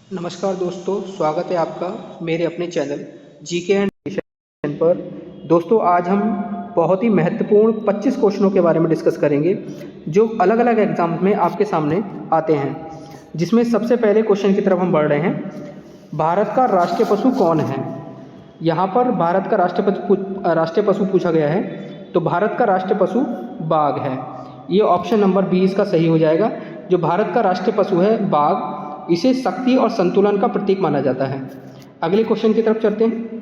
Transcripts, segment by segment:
नमस्कार दोस्तों, स्वागत है आपका मेरे अपने चैनल जीके एंड एजुकेशन पर। दोस्तों, आज हम बहुत ही महत्वपूर्ण 25 क्वेश्चनों के बारे में डिस्कस करेंगे जो अलग अलग एग्जाम में आपके सामने आते हैं। जिसमें सबसे पहले क्वेश्चन की तरफ हम बढ़ रहे हैं। भारत का राष्ट्रीय पशु कौन है? यहाँ पर भारत का राष्ट्रीय पशु पूछा गया है, तो भारत का राष्ट्रीय पशु बाघ है। ये ऑप्शन नंबर 20 का सही हो जाएगा। जो भारत का राष्ट्रीय पशु है बाघ, इसे शक्ति और संतुलन का प्रतीक माना जाता है। अगले क्वेश्चन की तरफ चलते हैं।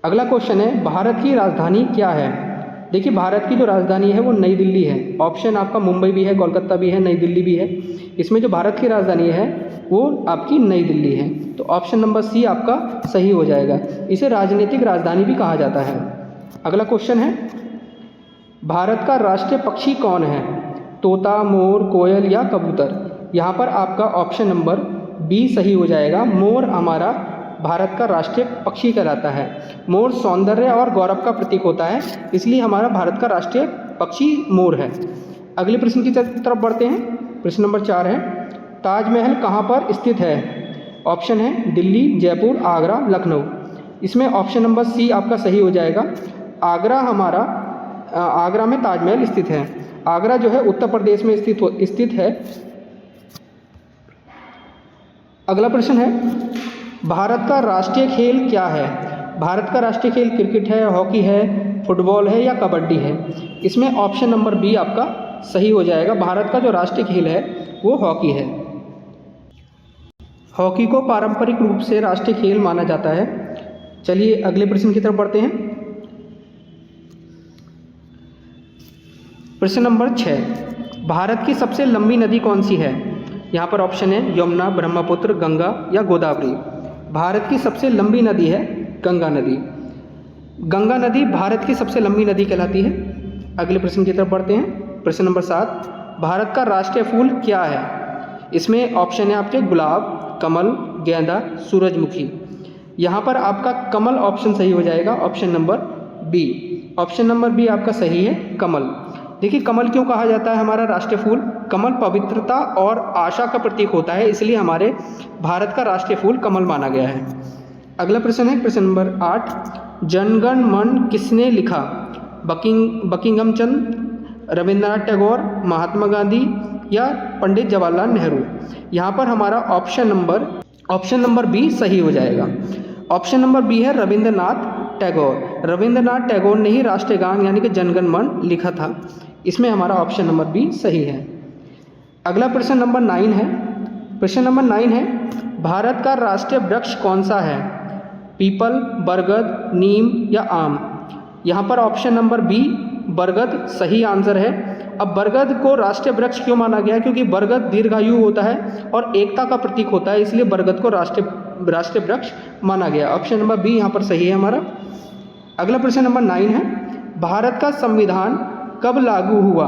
अगला क्वेश्चन है, भारत की राजधानी क्या है? देखिए, भारत की जो राजधानी है वो नई दिल्ली है। ऑप्शन आपका मुंबई भी है, कोलकाता भी है, नई दिल्ली भी है। इसमें जो भारत की राजधानी है वो आपकी नई दिल्ली है, तो ऑप्शन नंबर सी आपका सही हो जाएगा। इसे राजनीतिक राजधानी भी कहा जाता है। अगला क्वेश्चन है, भारत का राष्ट्रीय पक्षी कौन है? तोता, मोर, कोयल या कबूतर? यहाँ पर आपका ऑप्शन नंबर बी सही हो जाएगा। मोर हमारा भारत का राष्ट्रीय पक्षी कहलाता है। मोर सौंदर्य और गौरव का प्रतीक होता है, इसलिए हमारा भारत का राष्ट्रीय पक्षी मोर है। अगले प्रश्न की तरफ बढ़ते हैं। प्रश्न नंबर 4 है, ताजमहल कहाँ पर स्थित है? ऑप्शन है दिल्ली, जयपुर, आगरा, लखनऊ। इसमें ऑप्शन नंबर सी आपका सही हो जाएगा। आगरा में ताजमहल स्थित है। आगरा जो है उत्तर प्रदेश में स्थित है। अगला प्रश्न है, भारत का राष्ट्रीय खेल क्या है? भारत का राष्ट्रीय खेल क्रिकेट है, हॉकी है, फुटबॉल है या कबड्डी है? इसमें ऑप्शन नंबर बी आपका सही हो जाएगा। भारत का जो राष्ट्रीय खेल है वो हॉकी है। हॉकी को पारंपरिक रूप से राष्ट्रीय खेल माना जाता है। चलिए अगले प्रश्न की तरफ बढ़ते हैं। प्रश्न नंबर 6, भारत की सबसे लंबी नदी कौन सी है? यहाँ पर ऑप्शन है यमुना, ब्रह्मपुत्र, गंगा या गोदावरी। भारत की सबसे लंबी नदी है गंगा नदी। गंगा नदी भारत की सबसे लंबी नदी कहलाती है। अगले प्रश्न की तरफ बढ़ते हैं। प्रश्न नंबर 7, भारत का राष्ट्रीय फूल क्या है? इसमें ऑप्शन है आपके गुलाब, कमल, गेंदा, सूरजमुखी। यहाँ पर आपका कमल ऑप्शन सही हो जाएगा। Option number B. Option number B आपका सही है, कमल। देखिए, कमल क्यों कहा जाता है हमारा राष्ट्रीय फूल? कमल पवित्रता और आशा का प्रतीक होता है, इसलिए हमारे भारत का राष्ट्रीय फूल कमल माना गया है। अगला प्रश्न है प्रश्न नंबर 8, जनगण मन किसने लिखा? बकिंघम चंद, रविंद्रनाथ टैगोर, महात्मा गांधी या पंडित जवाहरलाल नेहरू? यहाँ पर हमारा ऑप्शन नंबर बी सही हो जाएगा। ऑप्शन नंबर बी है रविंद्रनाथ टैगोर। रविंद्रनाथ टैगोर ने ही राष्ट्रीय गान यानी कि जनगण मन लिखा था। इसमें हमारा ऑप्शन नंबर बी सही है। अगला प्रश्न नंबर 9 है। प्रश्न नंबर 9 है, भारत का राष्ट्रीय वृक्ष कौन सा है? पीपल, बरगद, नीम या आम? यहाँ पर ऑप्शन नंबर बी बरगद सही आंसर है। अब बरगद को राष्ट्रीय वृक्ष क्यों माना गया? क्योंकि बरगद दीर्घायु होता है और एकता का प्रतीक होता है, इसलिए बरगद को राष्ट्रीय वृक्ष माना गया। ऑप्शन नंबर बी यहाँ पर सही है हमारा। अगला प्रश्न नंबर 9 है, भारत का संविधान कब लागू हुआ?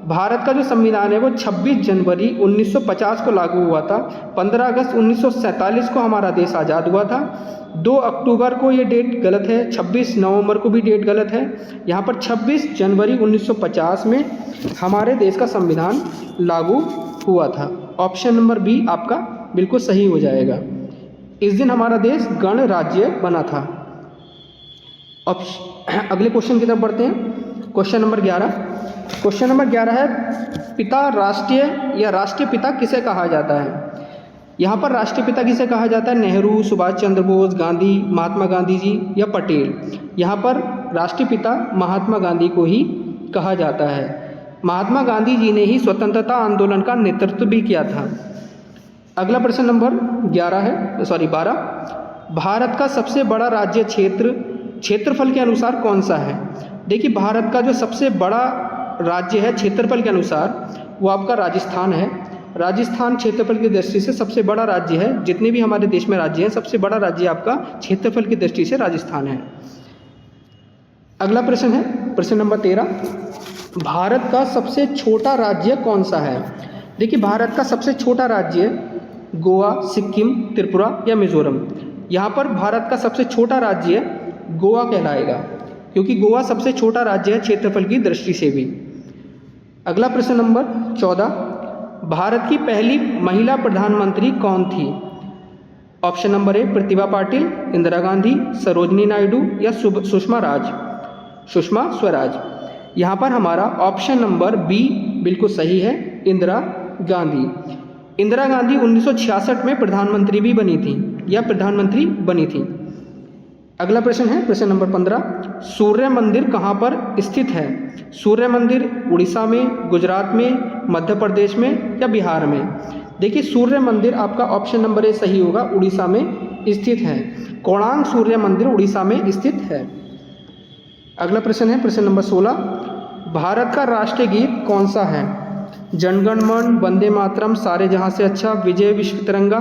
भारत का जो संविधान है वो 26 जनवरी 1950 को लागू हुआ था। 15 अगस्त 1947 को हमारा देश आज़ाद हुआ था। 2 अक्टूबर को ये डेट गलत है, 26 नवंबर को भी डेट गलत है। यहाँ पर 26 जनवरी 1950 में हमारे देश का संविधान लागू हुआ था। ऑप्शन नंबर बी आपका बिल्कुल सही हो जाएगा। इस दिन हमारा देश गणराज्य बना था। अगले क्वेश्चन की तरफ बढ़ते हैं। Question number 11। क्वेश्चन नंबर 11 है, राष्ट्रीय पिता किसे कहा जाता है? यहाँ पर राष्ट्रीय पिता किसे कहा जाता है? नेहरू, सुभाष चंद्र बोस, गांधी, महात्मा गांधी जी या पटेल? यहाँ पर राष्ट्रीय पिता महात्मा गांधी को ही कहा जाता है। महात्मा गांधी जी ने ही स्वतंत्रता आंदोलन का नेतृत्व भी किया था। अगला प्रश्न नंबर 12। भारत का सबसे बड़ा राज्य क्षेत्रफल के अनुसार कौन सा है? देखिए, भारत का जो सबसे बड़ा राज्य है क्षेत्रफल के अनुसार वो आपका राजस्थान है। राजस्थान क्षेत्रफल की दृष्टि से सबसे बड़ा राज्य है। जितने भी हमारे देश में राज्य हैं, सबसे बड़ा राज्य आपका क्षेत्रफल की दृष्टि से राजस्थान है। अगला प्रश्न है प्रश्न नंबर 13, भारत का सबसे छोटा राज्य कौन सा है? देखिए, भारत का सबसे छोटा राज्य गोवा, सिक्किम, त्रिपुरा या मिजोरम? यहाँ पर भारत का सबसे छोटा राज्य गोवा कहलाएगा, क्योंकि गोवा सबसे छोटा राज्य है क्षेत्रफल की दृष्टि से भी। अगला प्रश्न नंबर 14, भारत की पहली महिला प्रधानमंत्री कौन थी? ऑप्शन नंबर ए प्रतिभा पाटिल, इंदिरा गांधी, सरोजनी नायडू या सुषमा स्वराज। यहाँ पर हमारा ऑप्शन नंबर बी बिल्कुल सही है, इंदिरा गांधी। इंदिरा गांधी 1966 में प्रधानमंत्री भी बनी थी या प्रधानमंत्री बनी थी। अगला प्रश्न है प्रश्न नंबर 15, सूर्य मंदिर कहाँ पर स्थित है? सूर्य मंदिर उड़ीसा में, गुजरात में, मध्य प्रदेश में या बिहार में? देखिए सूर्य मंदिर आपका ऑप्शन नंबर ए सही होगा, उड़ीसा में स्थित है। कोणार्क सूर्य मंदिर उड़ीसा में स्थित है। अगला प्रश्न है प्रश्न नंबर 16, भारत का राष्ट्रीय गीत कौन सा है? जनगण मन, वंदे मातरम, सारे जहां से अच्छा, विजय विश्व तिरंगा।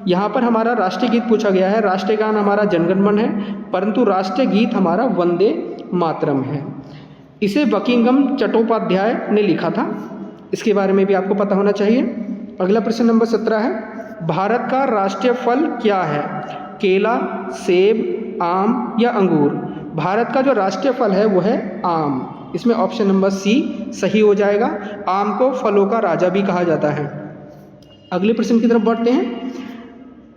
यहाँ पर हमारा राष्ट्रीय गीत पूछा गया है। राष्ट्रीय गान हमारा जनगण मन है, परंतु राष्ट्रीय गीत हमारा वंदे मातरम है। इसे बकिंघम चट्टोपाध्याय ने लिखा था, इसके बारे में भी आपको पता होना चाहिए। अगला प्रश्न नंबर 17 है, भारत का राष्ट्रीय फल क्या है? केला, सेब, आम या अंगूर? भारत का जो राष्ट्रीय फल है वो है आम। इसमें ऑप्शन नंबर सी सही हो जाएगा। आम को फलों का राजा भी कहा जाता है। अगले प्रश्न की तरफ बढ़ते हैं,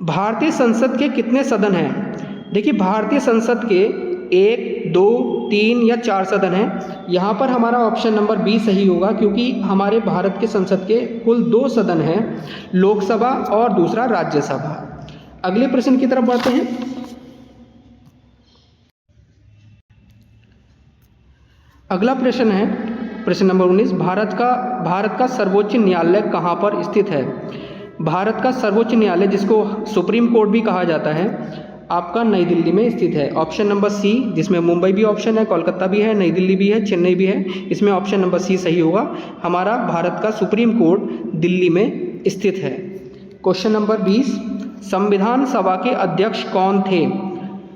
भारतीय संसद के कितने सदन हैं? देखिए भारतीय संसद के 1, 2, 3 या 4 सदन हैं। यहाँ पर हमारा ऑप्शन नंबर बी सही होगा, क्योंकि हमारे भारत के संसद के कुल 2 सदन हैं, लोकसभा और दूसरा राज्यसभा। अगले प्रश्न की तरफ बढ़ते हैं, अगला प्रश्न है प्रश्न नंबर 19, भारत का सर्वोच्च न्यायालय कहाँ पर स्थित है? भारत का सर्वोच्च न्यायालय, जिसको सुप्रीम कोर्ट भी कहा जाता है, आपका नई दिल्ली में स्थित है। ऑप्शन नंबर सी, जिसमें मुंबई भी ऑप्शन है, कोलकाता भी है, नई दिल्ली भी है, चेन्नई भी है, इसमें ऑप्शन नंबर सी सही होगा। हमारा भारत का सुप्रीम कोर्ट दिल्ली में स्थित है। क्वेश्चन नंबर 20, संविधान सभा के अध्यक्ष कौन थे?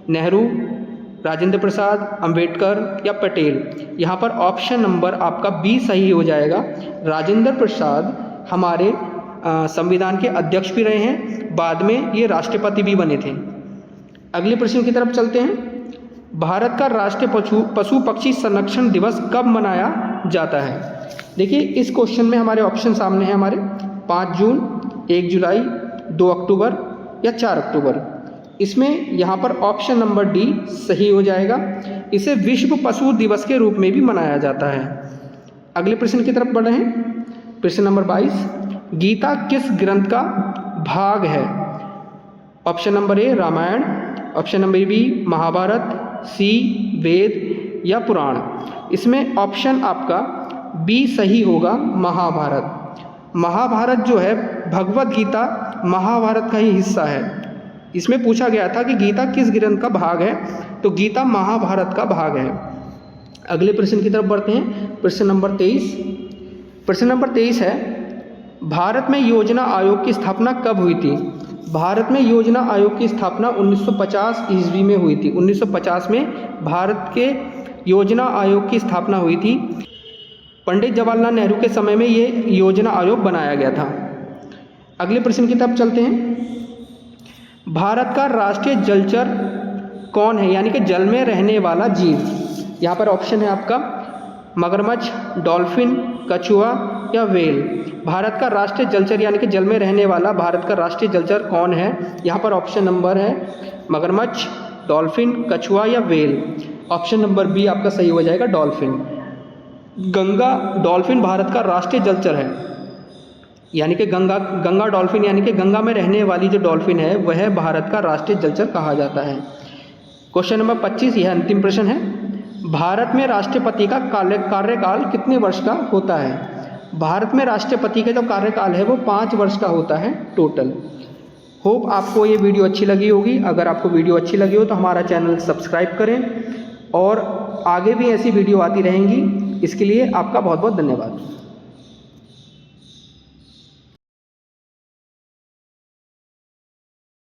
नेहरू, राजेंद्र प्रसाद, अंबेडकर या पटेल? यहाँ पर ऑप्शन नंबर आपका बी सही हो जाएगा। राजेंद्र प्रसाद हमारे संविधान के अध्यक्ष भी रहे हैं, बाद में ये राष्ट्रपति भी बने थे। अगले प्रश्न की तरफ चलते हैं, भारत का राष्ट्रीय पशु पक्षी संरक्षण दिवस कब मनाया जाता है? देखिए इस क्वेश्चन में हमारे ऑप्शन सामने हैं हमारे, 5 जून, 1 जुलाई, 2 अक्टूबर या 4 अक्टूबर। इसमें यहाँ पर ऑप्शन नंबर डी सही हो जाएगा। इसे विश्व पशु दिवस के रूप में भी मनाया जाता है। अगले प्रश्न की तरफ बढ़ रहे हैं, प्रश्न नंबर 22, गीता किस ग्रंथ का भाग है? Option number A Ramayana, option number B Mahabharata, C Veda या पुराण? इसमें ऑप्शन आपका बी सही होगा, महाभारत। महाभारत जो है भगवत गीता महाभारत का ही हिस्सा है। इसमें पूछा गया था कि गीता किस ग्रंथ का भाग है, तो गीता महाभारत का भाग है। अगले प्रश्न की तरफ बढ़ते हैं, प्रश्न नंबर 23। प्रश्न नंबर 23 है, भारत में योजना आयोग की स्थापना कब हुई थी? भारत में योजना आयोग की स्थापना 1950 ईस्वी में हुई थी। 1950 में भारत के योजना आयोग की स्थापना हुई थी। पंडित जवाहरलाल नेहरू के समय में ये योजना आयोग बनाया गया था। अगले प्रश्न की तरफ चलते हैं, भारत का राष्ट्रीय जलचर कौन है, यानी कि जल में रहने वाला जीव? यहाँ पर ऑप्शन है आपका मगरमच्छ, डॉल्फिन, कछुआ या व्हेल? भारत का राष्ट्रीय जलचर यानी कि जल में रहने वाला भारत का राष्ट्रीय जलचर कौन है? यहाँ पर ऑप्शन नंबर है मगरमच्छ, डॉल्फिन, कछुआ या व्हेल? ऑप्शन नंबर बी आपका सही हो जाएगा, डॉल्फिन। डॉल्फिन भारत का राष्ट्रीय जलचर है, यानी कि गंगा डॉल्फिन, यानी कि गंगा में रहने वाली जो डॉल्फिन है वह भारत का राष्ट्रीय जलचर कहा जाता है। क्वेश्चन नंबर 25, यह अंतिम प्रश्न है, भारत में राष्ट्रपति का कार्यकाल कितने वर्ष का होता है? भारत में राष्ट्रपति का जो कार्यकाल है वो 5 वर्ष का होता है टोटल। होप आपको ये वीडियो अच्छी लगी होगी। अगर आपको वीडियो अच्छी लगी हो तो हमारा चैनल सब्सक्राइब करें, और आगे भी ऐसी वीडियो आती रहेंगी। इसके लिए आपका बहुत बहुत धन्यवाद।